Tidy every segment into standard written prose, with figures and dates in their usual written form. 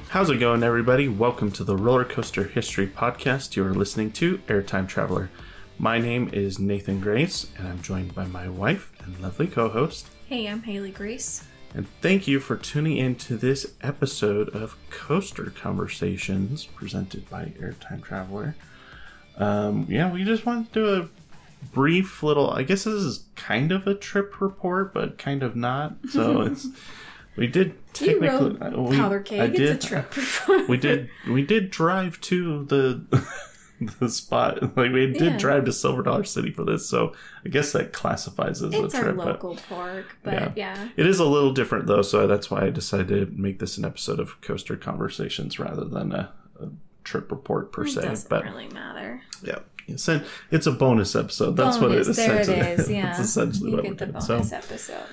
How's it going, everybody? Welcome to the Roller Coaster History Podcast. You are listening to Airtime Traveler. My name is Nathan Grace, and I'm joined by my wife and lovely co-host. Hey, I'm Haley Grace. And thank you for tuning in to this episode of Coaster Conversations presented by Airtime Traveler. We just wanted to do a brief little, I guess this is kind of a trip report, but kind of not. So it's... We did technically. You rode Powder Keg. It's a trip. We did drive to the spot. Like we did drive to Silver Dollar City for this, so I guess that classifies as a trip. It's our local park, but yeah. It is a little different though, so that's why I decided to make this an episode of Coaster Conversations rather than a trip report per se. It doesn't really matter. Yeah. It's a bonus episode. That's what it is. There it is. Yeah. That's essentially what you get the bonus episode.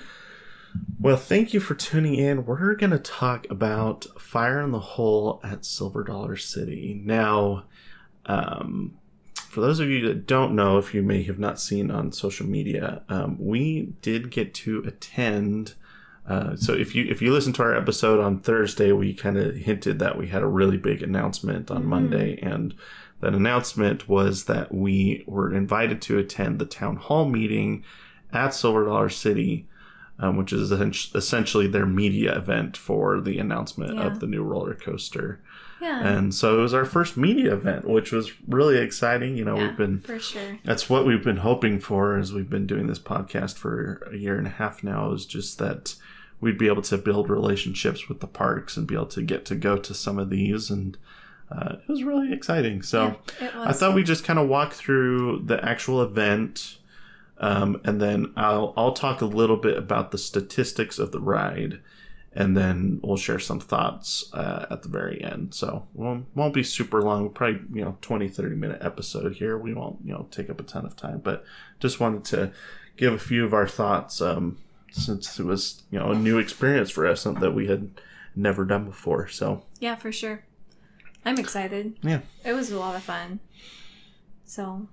Well, thank you for tuning in. We're going to talk about Fire in the Hole at Silver Dollar City. Now, for those of you that don't know, if you may have not seen on social media, we did get to attend. So if you listen to our episode on Thursday, we kind of hinted that we had a really big announcement on Monday. And that announcement was that we were invited to attend the town hall meeting at Silver Dollar City, which is essentially their media event for the announcement of the new roller coaster. Yeah. And so it was our first media event, which was really exciting. You know, we've been... For sure. That's what we've been hoping for as we've been doing this podcast for a year and a half now, is just that we'd be able to build relationships with the parks and be able to get to go to some of these. And it was really exciting. So I thought we'd just kind of walk through the actual event. And then I'll talk a little bit about the statistics of the ride, and then we'll share some thoughts at the very end. So won't be super long. Probably 20-30 minute episode here. We won't take up a ton of time, but just wanted to give a few of our thoughts since it was a new experience for us, something that we had never done before. So yeah, for sure. I'm excited. Yeah, it was a lot of fun. So.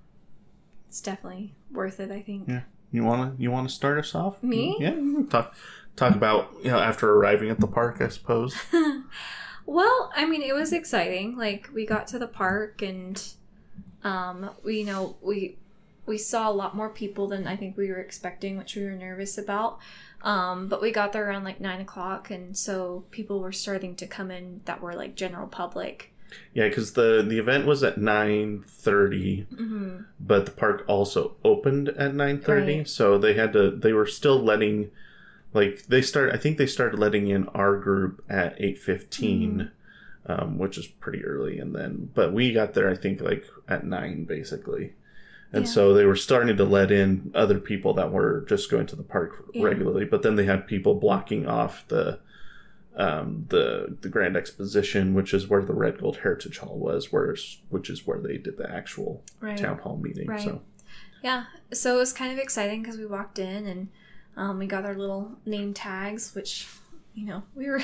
It's definitely worth it, I think. Yeah. You wanna start us off? Me? Yeah. Talk about after arriving at the park, I suppose. Well, I mean, it was exciting. Like, we got to the park and we saw a lot more people than I think we were expecting, which we were nervous about. But we got there around like 9:00, and so people were starting to come in that were like general public. Yeah, because the event was at 9:30, but the park also opened at 9:30, right. So they were still letting, I think they started letting in our group at 8:15, which is pretty early, but we got there, I think, at 9, basically. And so they were starting to let in other people that were just going to the park regularly, but then they had people blocking off the Grand Exposition, which is where the Red Gold Heritage Hall was, which is where they did the actual town hall meeting. Right. So it was kind of exciting because we walked in and we got our little name tags, which we were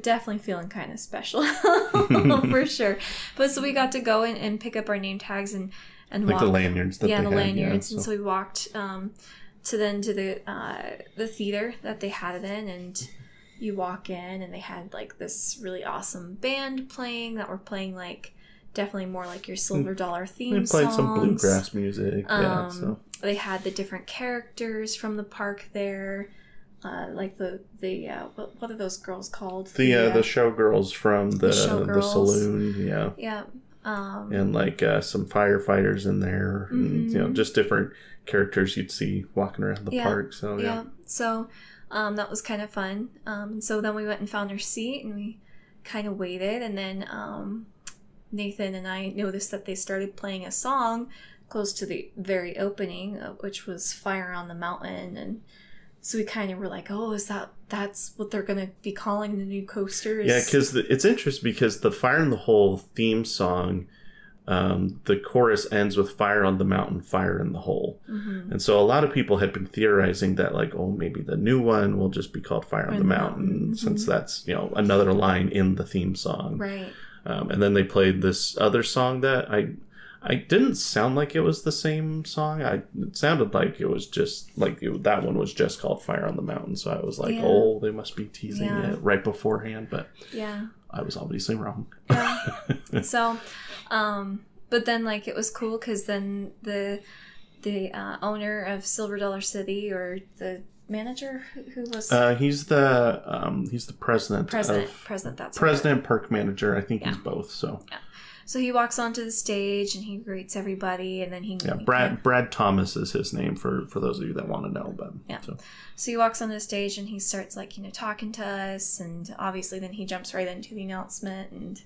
definitely feeling kind of special for sure. But so we got to go in and pick up our name tags and walk. The lanyards. The lanyards, and so we walked to the theater that they had it in, and you walk in and they had this really awesome band playing that were playing definitely more like your Silver Dollar theme songs. They played some bluegrass music. They had the different characters from the park there, what are those girls called? The showgirls from the saloon. Yeah. Yeah. And some firefighters in there, and, just different characters you'd see walking around the park. So yeah. So. That was kind of fun. So then we went and found our seat and we kind of waited. And then Nathan and I noticed that they started playing a song close to the very opening, which was Fire on the Mountain. And so we kind of were like, oh, that's what they're going to be calling the new coasters? Yeah, because it's interesting because the Fire in the Hole theme song, the chorus ends with Fire on the Mountain, Fire in the Hole. And so a lot of people had been theorizing that maybe the new one will just be called Fire on the Mountain, since that's, another line in the theme song. Right. And then they played this other song that I didn't sound like it was the same song. It sounded like it was just that one was just called Fire on the Mountain. So I was like, oh, they must be teasing it right beforehand. But yeah, I was obviously wrong. Yeah. So, but then like it was cool because then the owner of Silver Dollar City, or the manager, who was he's the president. President. That's president, park manager. I think he's both. So yeah. So he walks onto the stage and he greets everybody, and then Brad Thomas is his name for those of you that want to know. But yeah. So he walks onto the stage and he starts like talking to us, and obviously then he jumps right into the announcement, and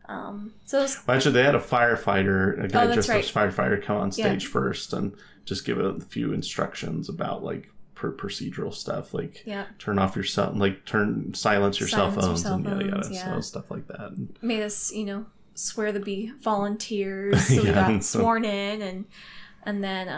actually they had a firefighter, a guy dressed as firefighter, come on stage first and just give a few instructions about like procedural stuff, like turn off your silence your cell phones and yada yada, so stuff like that. And made us swear to be volunteers, so we got sworn in, and then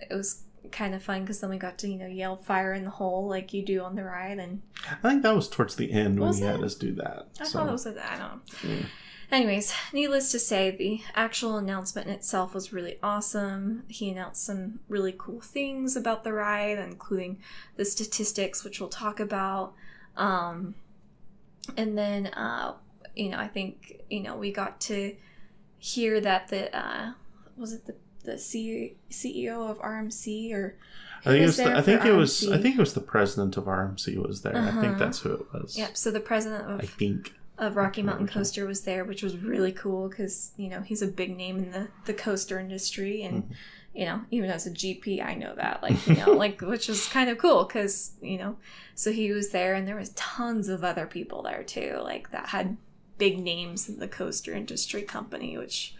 it was kind of fun because then we got to yell fire in the hole like you do on the ride. And I think that was towards the end when he had us do that. I thought it was I don't know. Yeah. Anyways, needless to say, the actual announcement in itself was really awesome. He announced some really cool things about the ride, including the statistics, which we'll talk about. And then, I think, we got to hear that was it the CEO of RMC, or I think it was the president of RMC was there. I think that's who it was. Yep. So the president of Rocky Mountain Coaster was there, which was really cool because he's a big name in the coaster industry, and even as a GP I know that, which was kind of cool because so he was there, and there was tons of other people there too, like that had big names in the coaster industry company, which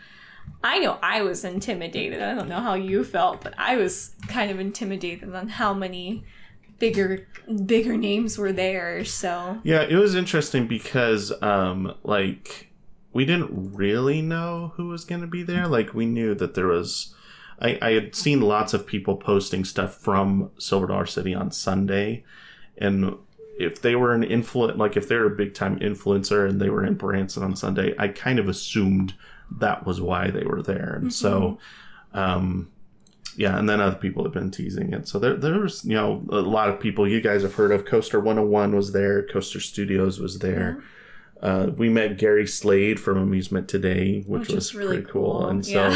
I know I was intimidated. I don't know how you felt, but I was kind of intimidated on how many bigger names were there. So yeah, it was interesting because we didn't really know who was going to be there. Like, we knew that there was I had seen lots of people posting stuff from Silver Dollar City on Sunday, and if they were if they're a big time influencer and they were in Branson on Sunday, I kind of assumed that was why they were there. And so and then other people have been teasing it. So there was, a lot of people you guys have heard of. Coaster 101 was there. Coaster Studios was there. We met Gary Slade from Amusement Today, which was really pretty cool. And so,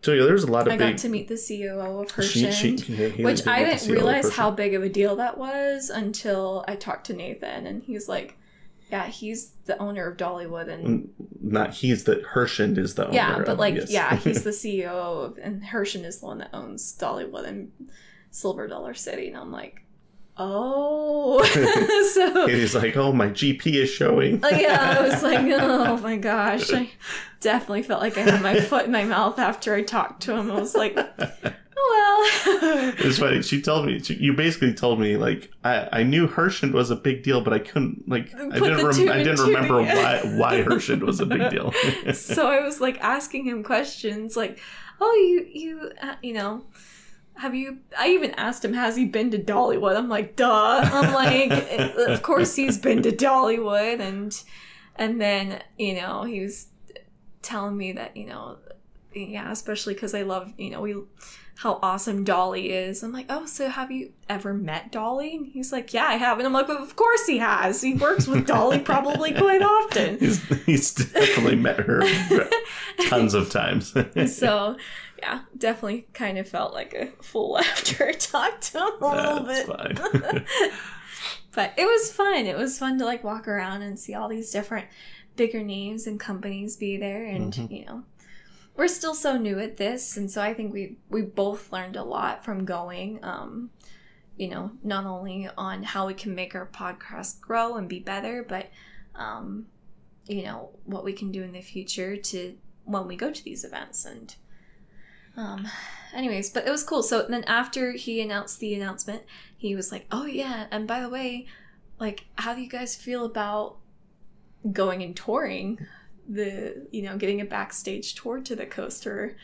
there's a lot of I got to meet the COO of Herschend, which I didn't realize how big of a deal that was until I talked to Nathan, and he's like, yeah, he's the owner of Dollywood, and Herschend is the owner. Yeah, but he's the CEO and Herschend is the one that owns Dollywood and Silver Dollar City, and I'm like, oh. So he's like, oh, my GP is showing. I was like, oh my gosh, I definitely felt like I had my foot in my mouth after I talked to him. I was like, well. It's funny. You basically told me, like, I knew Herschend was a big deal, but I couldn't, like, I didn't remember why Herschend was a big deal. So I was like asking him questions like, oh, you I even asked him, has he been to Dollywood? I'm like, duh. I'm like, of course he's been to Dollywood. And then, he was telling me that, especially because I love, how awesome Dolly is. I'm like, oh, so have you ever met Dolly? And he's like, yeah, I have. And I'm like, well, of course he has. He works with Dolly probably quite often. He's definitely met her tons of times. So, yeah, definitely kind of felt like a fool after I talked to him a little bit. Fine. But it was fun. It was fun to like walk around and see all these different bigger names and companies be there. And, we're still so new at this, and so I think we both learned a lot from going, not only on how we can make our podcast grow and be better, but, what we can do in the future to when we go to these events. And anyways, but it was cool. So then after he announced the announcement, he was like, oh yeah, and by the way, like, how do you guys feel about going and touring getting a backstage tour to the coaster?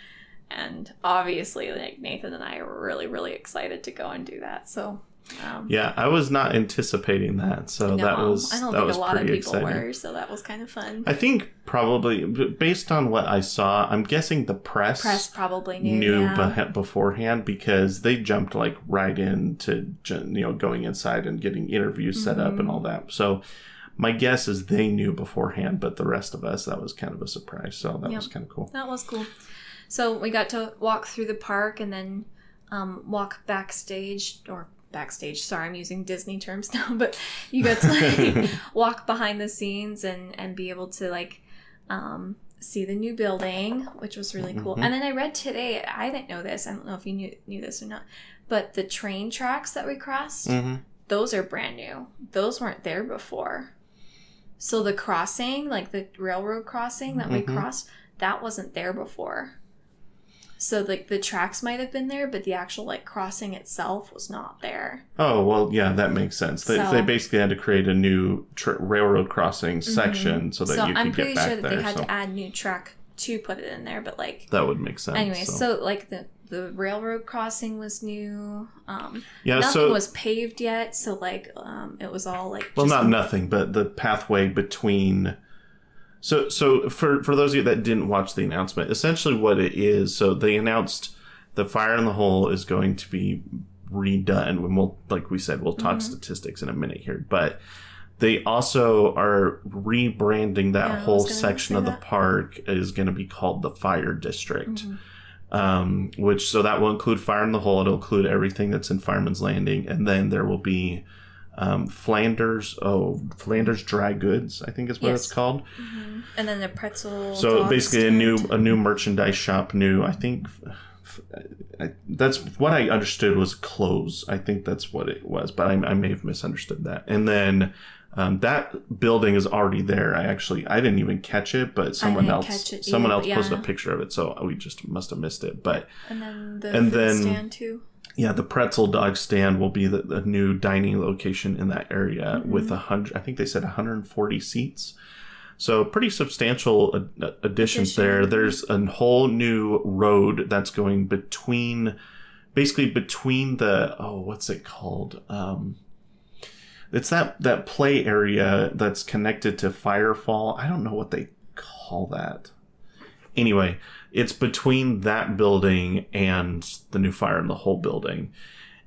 And obviously, like, Nathan and I were really, really excited to go and do that. So I was not anticipating that, so that was I don't think a lot of people were, so that was kind of fun. I think probably based on what I saw, I'm guessing the press probably knew beforehand, because they jumped like right into going inside and getting interviews set up and all that. So my guess is they knew beforehand, but the rest of us, that was kind of a surprise. So that was kind of cool. That was cool. So we got to walk through the park and then walk backstage. Sorry, I'm using Disney terms now, but you got to like walk behind the scenes and be able to like see the new building, which was really cool. And then I read today, I didn't know this, I don't know if you knew this or not, but the train tracks that we crossed, those are brand new. Those weren't there before. So the crossing, like the railroad crossing that we crossed, that wasn't there before. So like the tracks might have been there, but the actual like crossing itself was not there. Oh, well, yeah, that makes sense. They basically had to create a new railroad crossing section so that you could get back there. So I'm pretty sure that they had to add new track to put it in there, but like... That would make sense. Anyway, so like the railroad crossing was new. Nothing was paved yet, so like it was all like... Well, not nothing, but the pathway between... So for those of you that didn't watch the announcement, essentially what it is, so they announced the Fire in the Hole is going to be redone. When we'll, like we said, we'll talk statistics in a minute here, but they also are rebranding that whole section of the park is going to be called the Fire District. Which, so that will include Fire in the Hole. It'll include everything that's in Fireman's Landing, and then there will be Flanders Dry Goods, I think is what it's called. And then the pretzel. So basically a new merchandise shop. That's what I understood was clothes. I think that's what it was, but I may have misunderstood that. And then that building is already there. I didn't even catch it, but someone else posted a picture of it, so we just must have missed it. But and then the food stand too. Yeah, the pretzel dog stand will be the new dining location in that area with 100. I think they said 140 seats. So pretty substantial additions there. There's a whole new road that's going between the what's it called? It's that play area that's connected to Firefall. I don't know what they call that. Anyway, it's between that building and the new Fire in the Hole building.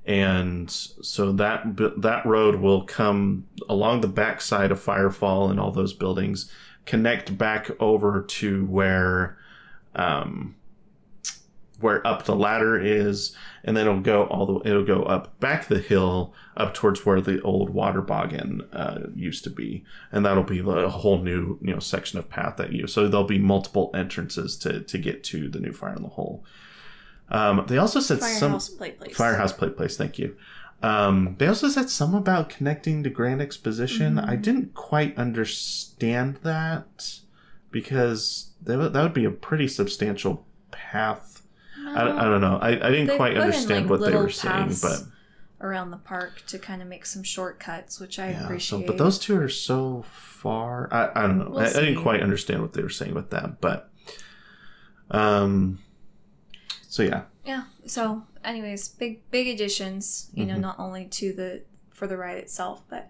And so that road will come along the backside of Firefall and all those buildings, connect back over to where Up the Ladder is, and then it'll go up back the hill up towards where the old water boggin used to be, and that'll be a whole new section of path so there'll be multiple entrances to get to the new Fire in the Hole. They also said Firehouse Play Place. Thank you. They also said some about connecting to Grand Exposition. I didn't quite understand that because that would be a pretty substantial path. I don't know. I didn't quite understand what they were saying, but around the park to kind of make some shortcuts, which I appreciate. But those two are so far. I don't know. I didn't quite understand what they were saying with that, but so yeah. Yeah. So, anyways, big additions. Not only for the ride itself, but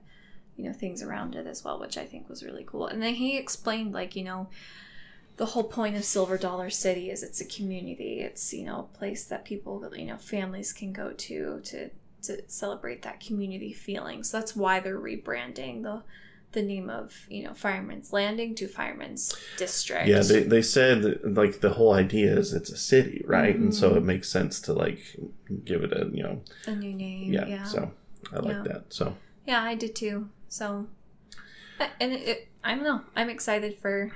things around it as well, which I think was really cool. And then he explained the whole point of Silver Dollar City is it's a community. It's a place that people families can go to celebrate that community feeling. So that's why they're rebranding the name of Fireman's Landing to Fireman's District. Yeah, they said that, the whole idea is it's a city, right? And so it makes sense to give it a new name. Yeah. So I like that. So yeah, I did too. So and I don't know. I'm excited for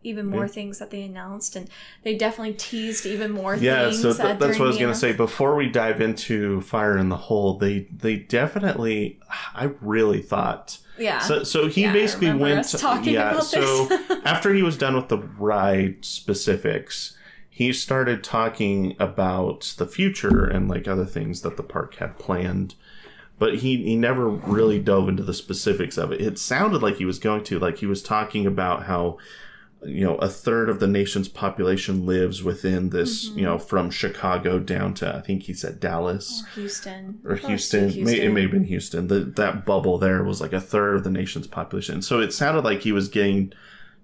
even more things that they announced, and they definitely teased even more things. Yeah, so that's what I was going to say. Before we dive into Fire in the Hole, they definitely, I really thought... Yeah. So he basically went... Us talking about so this. after he was done with the ride specifics, he started talking about the future and other things that the park had planned. But he never really dove into the specifics of it. It sounded like he was going to. He was talking about how... a third of the nation's population lives within this, from Chicago down to, I think he said Dallas. Or Houston. It may have been Houston. That bubble there was a third of the nation's population. So it sounded like he was getting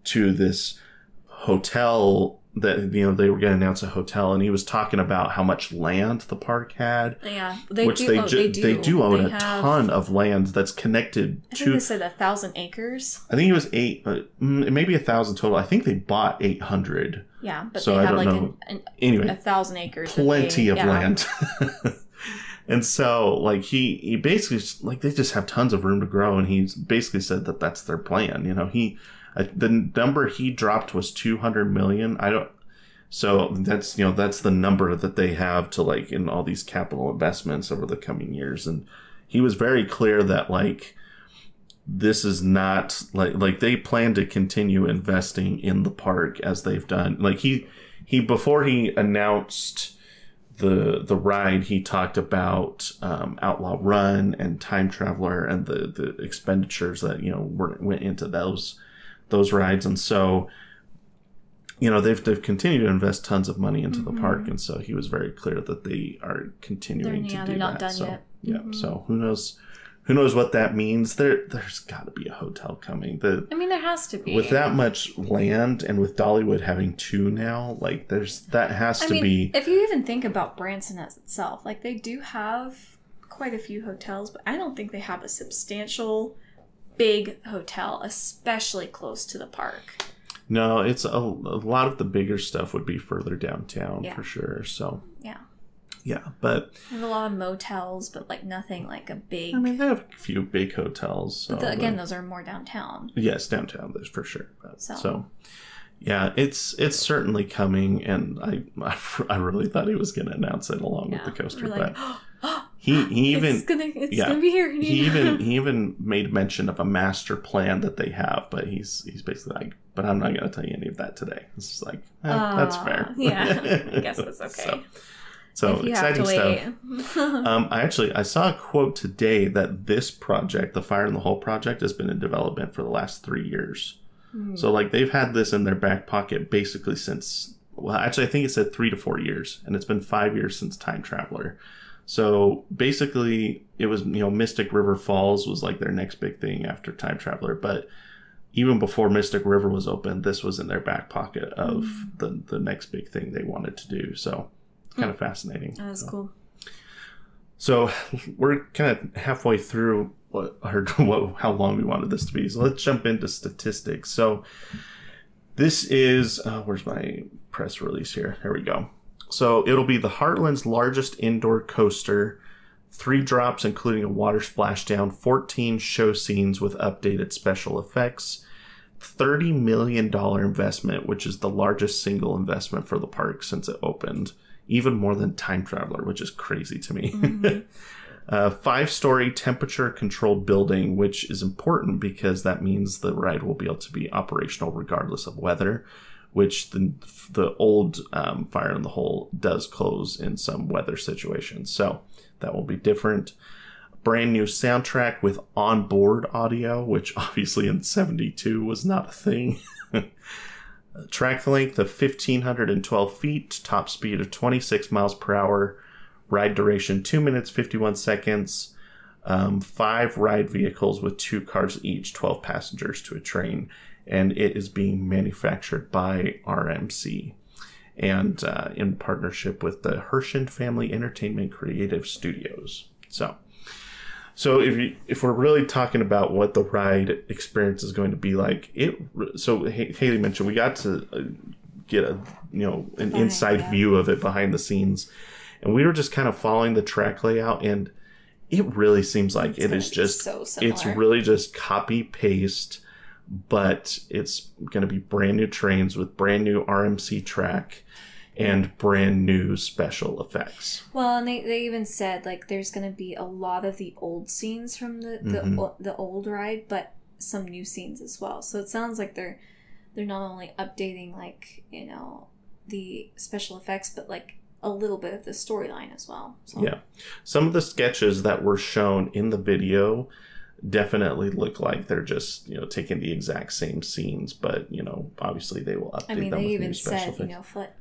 to this hotel that they were going to announce a hotel, and he was talking about how much land the park had. Yeah, they do own ton of land that's connected I think they said 1,000 acres. I think it was maybe 1,000 total. I think they bought 800. Yeah, but so they I have don't like know. Anyway, 1,000 acres. Plenty of land. And so, like, he basically, like, they just have tons of room to grow, and he's basically said that that's their plan. The number he dropped was 200 million. So that's the number that they have to, like, in all these capital investments over the coming years. And he was very clear that, like, this is not like they plan to continue investing in the park as they've done. Like he before he announced the ride, he talked about Outlaw Run and Time Traveler and the expenditures that went into those rides. And so they've continued to invest tons of money into the park, and so he was very clear that they are continuing to do that. They're not done yet. Yeah, so who knows what that means. There's got to be a hotel coming. There has to be. With that much land, and with Dollywood having 2 now, like that has to be. If you even think about Branson as itself, like they do have quite a few hotels, but I don't think they have a substantial, big hotel, especially close to the park. No, it's a lot of the bigger stuff would be further downtown for sure. So yeah, but there's a lot of motels, but like nothing like a big. They have a few big hotels. So, but those are more downtown. Yes, downtown. There's for sure. So yeah, it's certainly coming, and I really thought he was going to announce it along with the coaster, but he even it's gonna be here. he even made mention of a master plan that they have, but he's basically like, but I'm not going to tell you any of that today. It's just like that's fair. Yeah, I guess that's okay. So exciting stuff. I saw a quote today that this project, the Fire in the Hole project, has been in development for the last 3 years. So like they've had this in their back pocket basically since, well, actually I think it said 3 to 4 years, and it's been 5 years since Time Traveler. So basically it was, Mystic River Falls was like their next big thing after Time Traveler, but even before Mystic River was open, this was in their back pocket of the next big thing they wanted to do. So kind of fascinating. That's cool. So we're kind of halfway through how long we wanted this to be. So let's jump into statistics. So this is where's my press release here? There we go. So it'll be the Heartland's largest indoor coaster. 3 drops, including a water splashdown, 14 show scenes with updated special effects, $30 million investment, which is the largest single investment for the park since it opened. Even more than Time Traveler, which is crazy to me. 5-story temperature-controlled building, which is important because that means the ride will be able to be operational regardless of weather, which the old Fire in the Hole does close in some weather situations. So that will be different. Brand new soundtrack with onboard audio, which obviously in 72 was not a thing. Track length of 1,512 feet, top speed of 26 miles per hour, ride duration 2 minutes 51 seconds, 5 ride vehicles with 2 cars each, 12 passengers to a train, and it is being manufactured by RMC and in partnership with the Herschend Family Entertainment Creative Studios. So if we're really talking about what the ride experience is going to be like, so Haley mentioned we got to get an inside view of it behind the scenes, and we were just kind of following the track layout, and it really seems like it is just so similar. It's really just copy paste, but it's going to be brand new trains with brand new RMC track and brand new special effects. Well, and they even said like there's going to be a lot of the old scenes from the old ride, but some new scenes as well. So it sounds like they're not only updating like the special effects, but like a little bit of the storyline as well. So. Yeah, some of the sketches that were shown in the video definitely look like they're just taking the exact same scenes, but obviously they will update them with new special effects.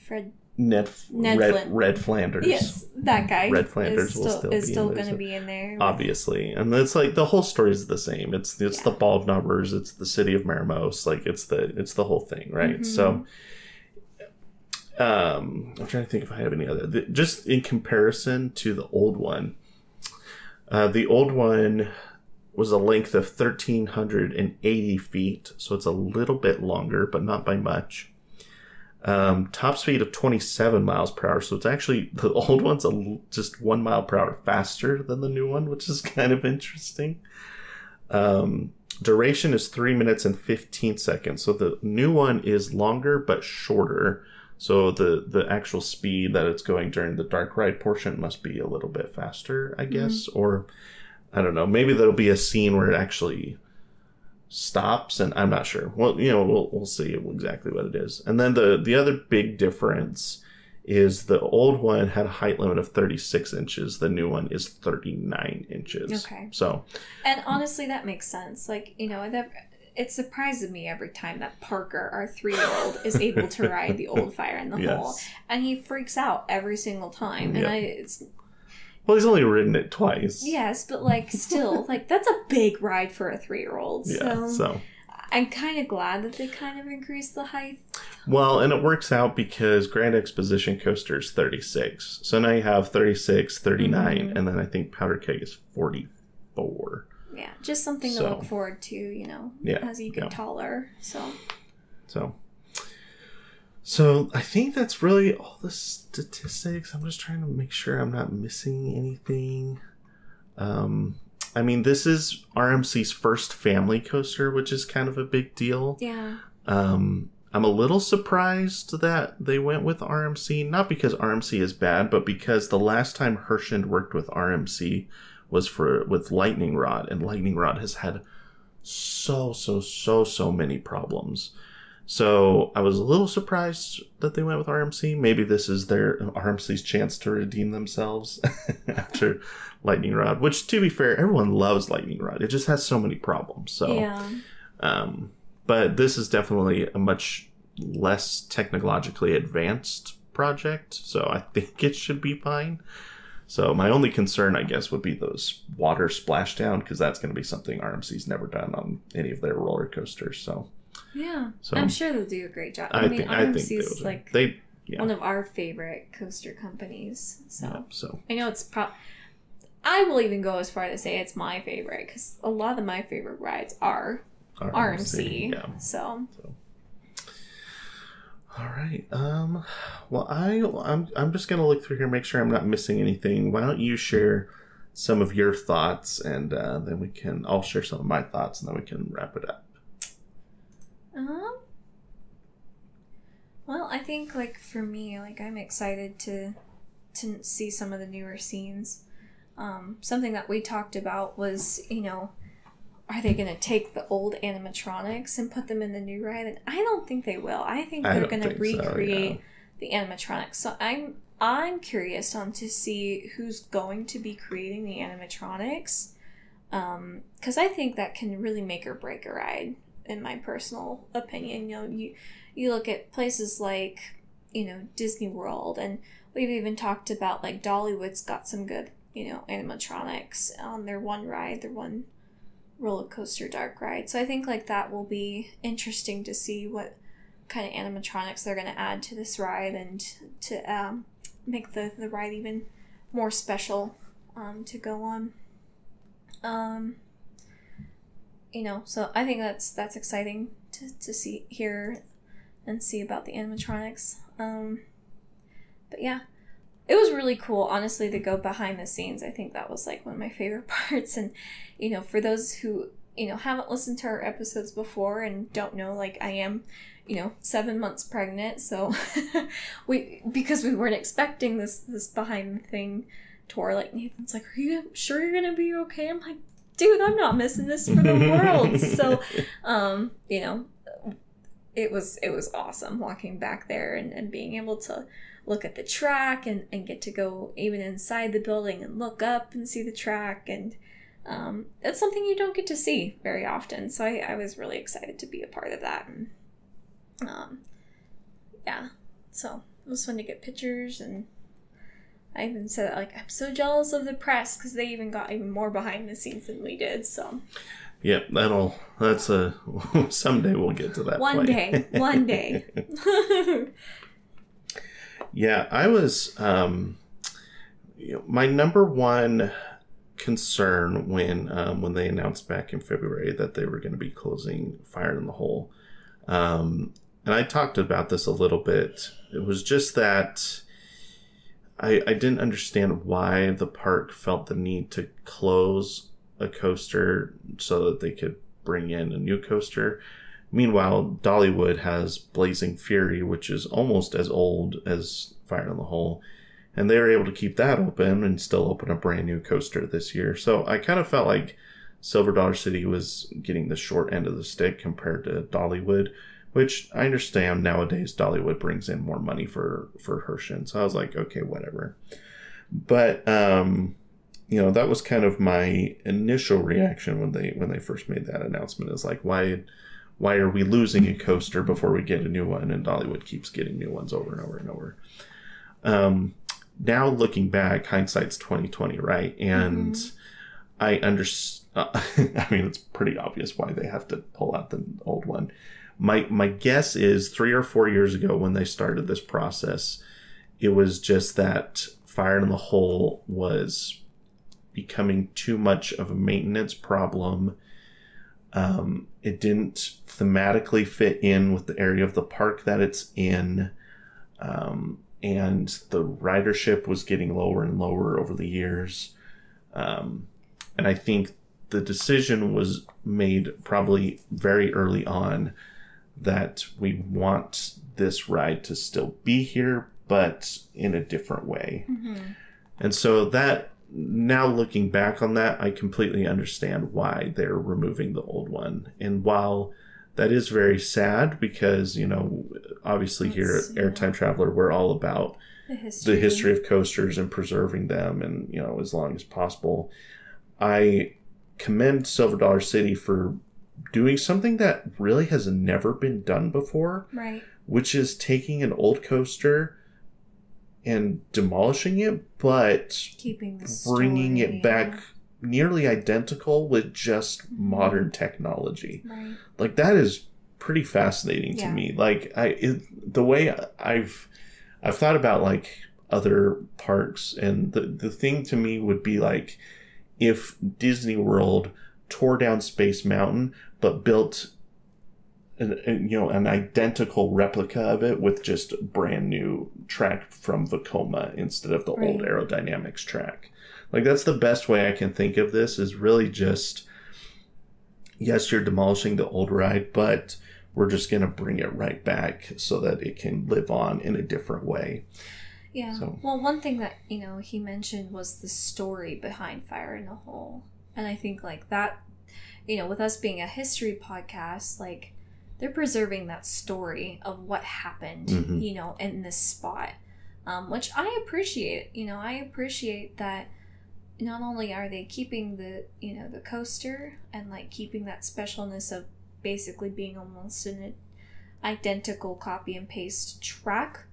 Fred Red Flanders. Yes, that guy. Red Flanders is still going to be in there. Obviously. And it's like the whole story is the same. It's the ball of numbers, it's the city of Mermos, like it's the whole thing, right? Mm-hmm. So I'm trying to think if I have any other just in comparison to the old one. The old one was a length of 1,380 feet, so it's a little bit longer, but not by much. Top speed of 27 miles per hour. So it's actually, the old one's just 1 mile per hour faster than the new one, which is kind of interesting. Duration is 3 minutes and 15 seconds. So the new one is longer, but shorter. So the actual speed that it's going during the dark ride portion must be a little bit faster, I guess. Mm-hmm. Or, I don't know, maybe there'll be a scene where it actually stops, and I'm not sure. Well, we'll see exactly what it is. And then the other big difference is the old one had a height limit of 36 inches. The new one is 39 inches. Okay. So, and honestly, that makes sense. Like, it surprises me every time that Parker, our 3-year-old, is able to ride the old Fire in the Hole, and he freaks out every single time. And well, he's only ridden it twice. Yes, but still, that's a big ride for a 3-year-old. Yeah, so I'm kind of glad that they kind of increased the height. Well, and it works out because Grand Exposition Coaster is 36. So now you have 36, 39, mm-hmm. and then I think Powder Keg is 44. Yeah, just something to look forward to, as you get taller. So I think that's really all the statistics. I'm just trying to make sure I'm not missing anything. I mean, this is RMC's first family coaster, which is kind of a big deal. Yeah. I'm a little surprised that they went with RMC, not because RMC is bad, but because the last time Herschend worked with RMC was with Lightning Rod, and Lightning Rod has had so many problems. So I was a little surprised that they went with RMC. Maybe this is their RMC's chance to redeem themselves after Lightning Rod, which, to be fair, everyone loves Lightning Rod. It just has so many problems. So, yeah. But this is definitely a much less technologically advanced project, so I think it should be fine. So my only concern, I guess, would be those water splashdown, because that's going to be something RMC's never done on any of their roller coasters. So. Yeah, so, I'm sure they'll do a great job. I mean, RMC's one of our favorite coaster companies. So, I know it's I will even go as far to say it's my favorite, because a lot of my favorite rides are RMC. Yeah. So. All right. Well, I'm just gonna look through here, make sure I'm not missing anything. Why don't you share some of your thoughts, and then I'll share some of my thoughts, and then we can wrap it up. Well, I think, for me, I'm excited to see some of the newer scenes. Something that we talked about was, are they going to take the old animatronics and put them in the new ride? And I don't think they will. I think they're going to recreate the animatronics. So I'm curious to see who's going to be creating the animatronics, because I think that can really make or break a ride, in my personal opinion. You look at places like, Disney World, and we've even talked about Dollywood's got some good, animatronics on their one ride, their one roller coaster dark ride. So I think that will be interesting to see what kind of animatronics they're going to add to this ride, and to make the ride even more special to go on. So I think that's exciting to hear and see about the animatronics. But yeah, it was really cool, honestly, to go behind the scenes. I think that was one of my favorite parts. And, for those who, haven't listened to our episodes before and don't know, I am, 7 months pregnant. So because we weren't expecting this behind the thing tour, Nathan's like, are you sure you're going to be okay? I'm like, dude, I'm not missing this for the world. So, it was awesome walking back there and being able to look at the track and get to go even inside the building and look up and see the track. And it's something you don't get to see very often. So I was really excited to be a part of that. And yeah, so It was fun to get pictures, and I even said, like, I'm so jealous of the press because they even got even more behind the scenes than we did, so. Yep, someday we'll get to that One day. Yeah, I was, my number one concern when they announced back in February that they were going to be closing Fire in the Hole, and I talked about this a little bit. It was just that I didn't understand why the park felt the need to close a coaster so that they could bring in a new coaster. Meanwhile, Dollywood has Blazing Fury, which is almost as old as Fire in the Hole, and they were able to keep that open and still open a brand new coaster this year. So I kind of felt like Silver Dollar City was getting the short end of the stick compared to Dollywood, which I understand nowadays Dollywood brings in more money for Herschend. So I was like, okay, whatever. But that was kind of my initial reaction when they first made that announcement, is like, why are we losing a coaster before we get a new one? And Dollywood keeps getting new ones over and over and over. Now looking back, hindsight's 2020, right? And I understand. I mean, it's pretty obvious why they have to pull out the old one. My guess is 3 or 4 years ago when they started this process, it was just that Fire in the Hole was becoming too much of a maintenance problem. It didn't thematically fit in with the area of the park that it's in. And the ridership was getting lower and lower over the years. And I think the decision was made probably very early on that we want this ride to still be here, but in a different way. And so that, now looking back on that, I completely understand why they're removing the old one. And while that is very sad, because, obviously here at Airtime Traveler, we're all about the history of coasters and preserving them and, as long as possible. I commend Silver Dollar City for doing something that really has never been done before. Right. Which is taking an old coaster and demolishing it, but keeping the bringing it back nearly identical with just modern technology. Right. Like, that is pretty fascinating to me. Like, the way I've thought about like other parks, and the thing to me would be like if Disney World tore down Space Mountain but built an identical replica of it with just brand new track from Vekoma instead of the old Aerodynamics track. Like, that's the best way I can think of this, is really just, yes, you're demolishing the old ride, but we're just going to bring it right back so that it can live on in a different way. Yeah. So. Well, one thing that, he mentioned was the story behind Fire in the Hole. And I think like that, with us being a history podcast, like, they're preserving that story of what happened, in this spot, which I appreciate. I appreciate that not only are they keeping the coaster and like keeping that specialness of basically being almost an identical copy and paste track,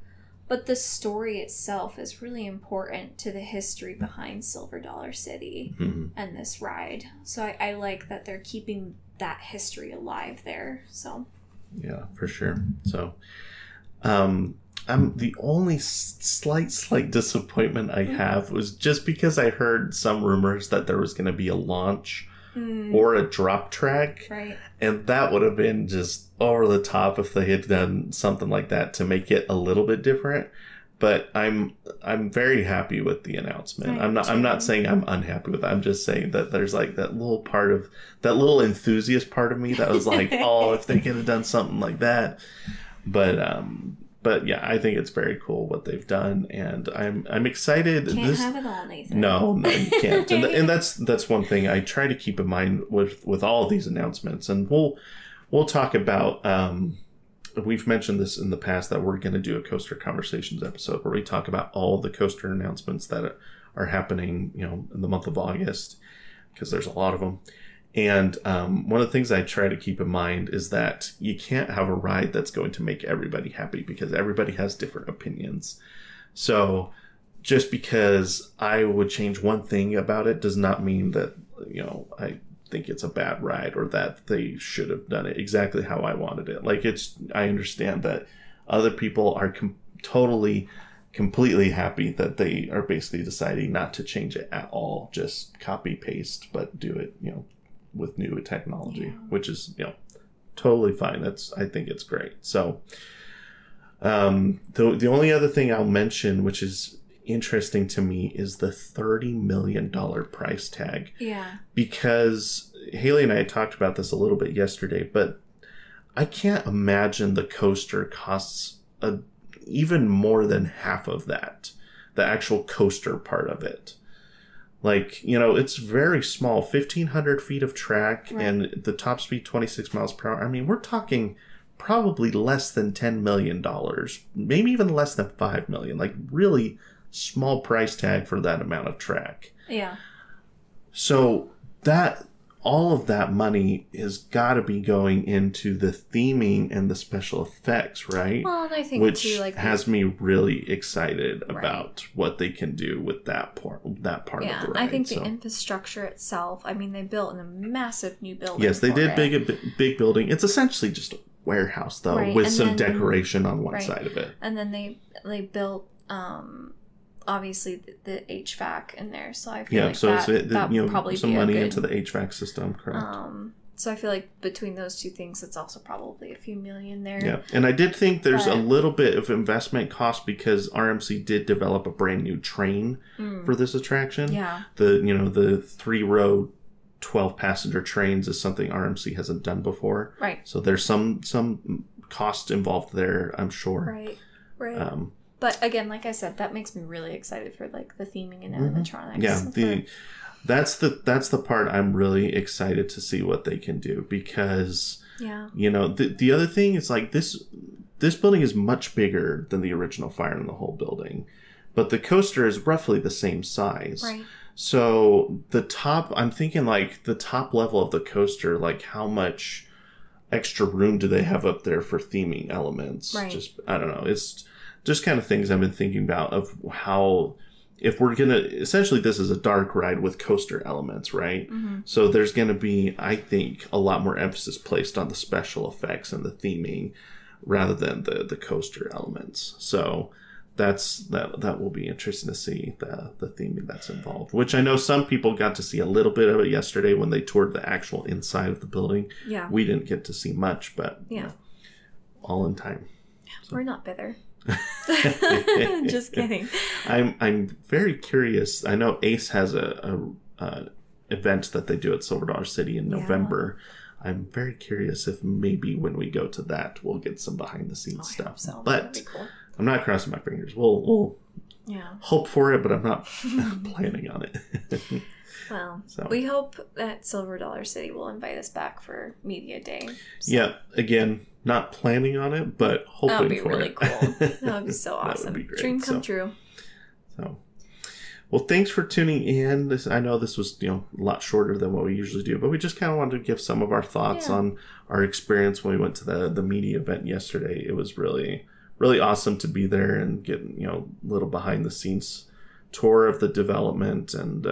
but the story itself is really important to the history behind Silver Dollar City and this ride. So I like that they're keeping that history alive there. So yeah, for sure. So I'm the only slight disappointment I have was just because I heard some rumors that there was going to be a launch or a drop track, right? And that would have been just over the top if they had done something like that to make it a little bit different. But I'm very happy with the announcement. I'm not saying I'm unhappy with it. I'm just saying that there's like that little enthusiast part of me that was like, oh, if they could have done something like that. But yeah, I think it's very cool what they've done, and I'm excited. Can't have it all, Nathan. No, you can't. and that's one thing I try to keep in mind with all of these announcements. And we'll talk about. We've mentioned this in the past that we're going to do a Coaster Conversations episode where we talk about all the coaster announcements that are happening, in the month of August, because there's a lot of them. And one of the things I try to keep in mind is that you can't have a ride that's going to make everybody happy because everybody has different opinions. So just because I would change one thing about it does not mean that, I think it's a bad ride or that they should have done it exactly how I wanted it. Like, I understand that other people are completely happy that they are basically deciding not to change it at all, just copy paste, but do it, with new technology, which is, totally fine. I think it's great. So, the only other thing I'll mention, which is interesting to me, is the $30 million price tag. Yeah. Because Haley and I talked about this a little bit yesterday, but I can't imagine the coaster costs even more than half of that, the actual coaster part of it. Like, it's very small, 1,500 feet of track, right, and the top speed 26 miles per hour. I mean, we're talking probably less than $10 million, maybe even less than $5 million. Like, really small price tag for that amount of track. Yeah. So all of that money has got to be going into the theming and the special effects, right? Well, and I think which too, like, has me really excited about what they can do with that part of the ride. Yeah, I think the infrastructure itself. I mean, they built a massive new building. Yes, they did big building. It's essentially just a warehouse, though, right, with some decoration on one side of it. And then they built. Obviously the HVAC in there, so I feel like so that probably some be money good, into the HVAC system, correct? So I feel like between those two things, it's also probably a few million there. Yeah, and I did think there's a little bit of investment cost because RMC did develop a brand new train for this attraction. Yeah, the 3-row 12-passenger trains is something RMC hasn't done before. Right. So there's some cost involved there, I'm sure. Right. But again, like I said, that makes me really excited for like the theming and animatronics. Yeah, that's the part I'm really excited to see what they can do because the other thing is like this building is much bigger than the original Fire in the Hole building, but the coaster is roughly the same size. Right. So I'm thinking like the top level of the coaster, like how much extra room do they have up there for theming elements? Right. Just I don't know. It's just kind of things I've been thinking about of how, if we're going to, essentially this is a dark ride with coaster elements, right? Mm-hmm. So there's going to be, I think, a lot more emphasis placed on the special effects and the theming rather than the coaster elements. So that will be interesting to see the theming that's involved, which I know some people got to see a little bit of it yesterday when they toured the actual inside of the building. Yeah. We didn't get to see much, but all in time. Yeah, so. We're not bitter. Just kidding. I'm very curious. I know Ace has a event that they do at Silver Dollar City in November. I'm very curious if maybe when we go to that we'll get some behind the scenes stuff. So. But cool. I'm not crossing my fingers. We'll hope for it, but I'm not planning on it. Well, we hope that Silver Dollar City will invite us back for Media Day. So. Yeah, again, not planning on it, but hoping for it. That would be really cool. That would be so awesome. That would be great. Dream come true. So, well, thanks for tuning in. I know this was a lot shorter than what we usually do, but we just kind of wanted to give some of our thoughts on our experience when we went to the media event yesterday. It was really, really awesome to be there and get a little behind the scenes tour of the development and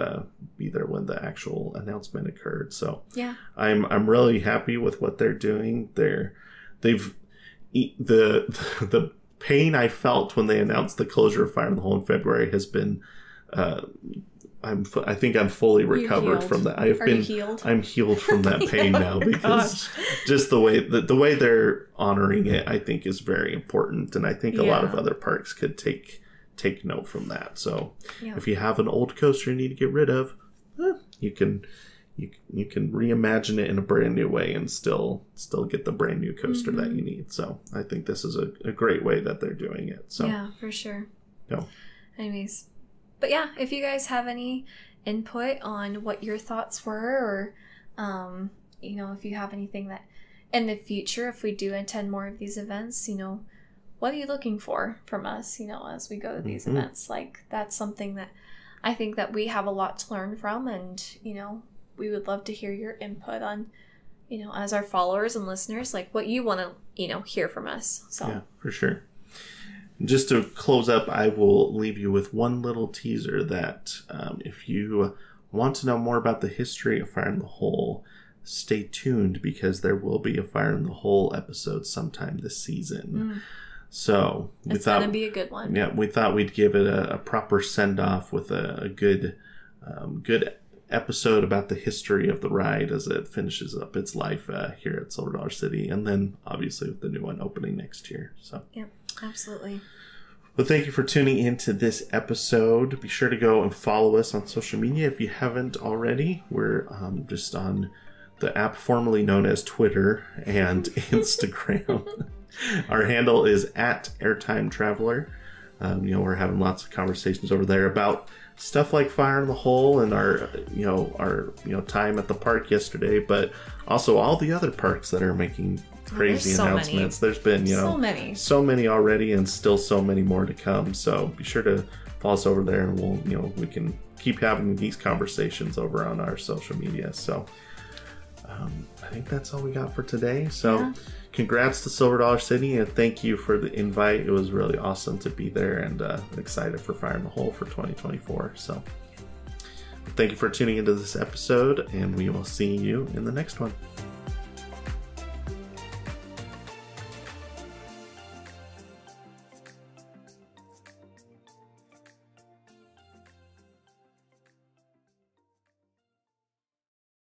be there when the actual announcement occurred. So I'm really happy with what they're doing. The pain I felt when they announced the closure of Fire in the Hole in February has been I think I'm fully recovered from that. I'm healed from that pain now because just the way they're honoring it, I think is very important, and I think a lot of other parks could take note from that. So if you have an old coaster you need to get rid of, you can reimagine it in a brand new way and still get the brand new coaster that you need. So I think this is a great way that they're doing it. So yeah, for sure. Yeah. Anyways, but yeah, if you guys have any input on what your thoughts were, or if you have anything that in the future, if we do attend more of these events, what are you looking for from us, as we go to these events? Like, that's something that I think that we have a lot to learn from, and, we would love to hear your input on, as our followers and listeners, like what you want to, hear from us. So yeah, for sure. Just to close up, I will leave you with one little teaser that if you want to know more about the history of Fire in the Hole, stay tuned because there will be a Fire in the Hole episode sometime this season. So it's going to be a good one. Yeah, we thought we'd give it a proper send-off with a good episode about the history of the ride as it finishes up its life here at Silver Dollar City, and then obviously with the new one opening next year. So yeah, absolutely. Well, thank you for tuning into this episode. Be sure to go and follow us on social media if you haven't already. We're just on the app formerly known as Twitter and Instagram. Our handle is at Airtime Traveler. We're having lots of conversations over there about stuff like Fire in the Hole and our time at the park yesterday, but also all the other parks that are making crazy announcements. There's been so many already, and still so many more to come. So be sure to follow us over there, and we can keep having these conversations over on our social media. So I think that's all we got for today. So congrats to Silver Dollar City, and thank you for the invite. It was really awesome to be there, and excited for Fire in the Hole for 2024. So thank you for tuning into this episode, and we will see you in the next one.